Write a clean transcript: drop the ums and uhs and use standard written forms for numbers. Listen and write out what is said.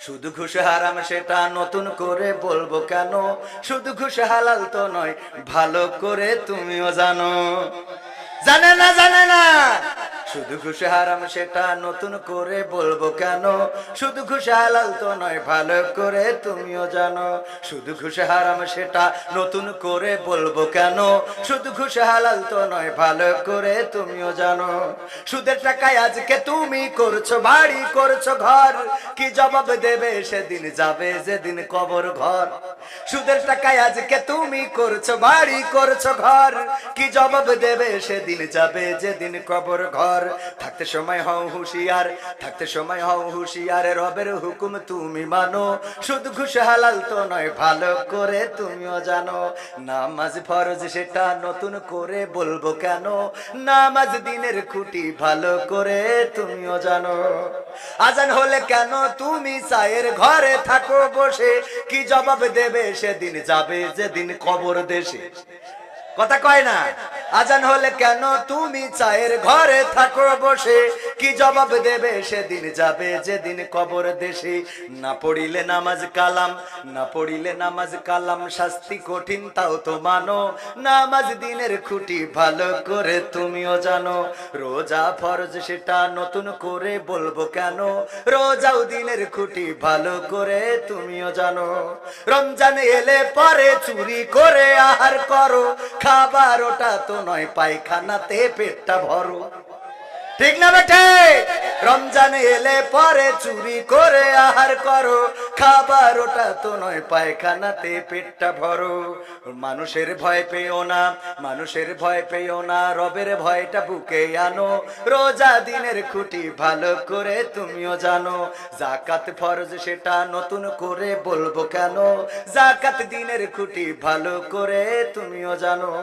শুধু ঘুষ হারাম সেটা নতুন করে বলবো কেন? শুধু ঘুষ হালাল তো নয়, ভালো করে তুমিও জানো। জানে না, জানে না। শুধু ঘুষ হারাম সেটা নতুন করে বলবো কেন? শুধু ঘুষ হালাল তো নয়, ভালো করে তুমিও জানো। শুধু ঘুষ হারাম সেটা নতুন করে বলবো কেন? শুধু ঘুষ হালাল তো নয়, ভালো করে তুমিও জানো। সুদের টাকায় আজকে তুমি করছো বাড়ি, করছো ঘর, কি জবাব দেবে সেদিন যাবে যেদিন কবর ঘর। সুদের টাকায় আজকে তুমি করছো বাড়ি, করছো ঘর, কি জবাব দেবে সেদিন যাবে যেদিন কবর ঘর। থাকতে সময় হও হুঁশিয়ার, থাকতে সময় হও হুঁশিয়ার, রবের হুকুম তুমি মানো। শুধু ঘুষ হালাল তো নয়, ভালো করে তুমিও জানো। নামাজ ফরজ সেটা নতুন করে বলবো কেন? নামাজ দিনের খুঁটি, ভালো করে তুমিও জানো। আজান হলে কেন তুমি চায়ের ঘরে থাকো বসে, কি জবাব দেবে সেদিন যাবে যেদিন কবর দেশে। কথা কয় না? আজান হলে কেন তুমি চায়ের ঘরে থাকো বসে, কি জবাব দেবে সেদিন যাবে যেদিন কবর দেশে। না পড়িলে নামাজ কালাম, না পড়িলে নামাজ কালাম, শাস্তি কঠিন তাও তো মানো। নামাজ দিনের খুঁটি, ভালো করে তুমিও জানো। রোজা ফরজ সেটা নতুন করে বলবো কেন? রোজাও দিনের খুঁটি, ভালো করে তুমিও জানো। রমজান এলে পরে চুরি করে আহার করো, খাবার ওটা তো নয়, পায়খানাতে পেটটা ভরো। ঠিক না বেটে? রমজান এলে পরে চুরি করে আহার করো, খাবার ওটা তো নয়, পায়খানাতে পেটটা ভরো। মানুষের ভয় পেও না, মানুষের ভয় পেও না, রবের ভয়টা বুকে আনো। রোজা দিনের খুঁটি, ভালো করে তুমিও জানো। যাকাত ফরজ সেটা নতুন করে বলবো কেন? যাকাত দিনের খুঁটি, ভালো করে তুমিও জানো।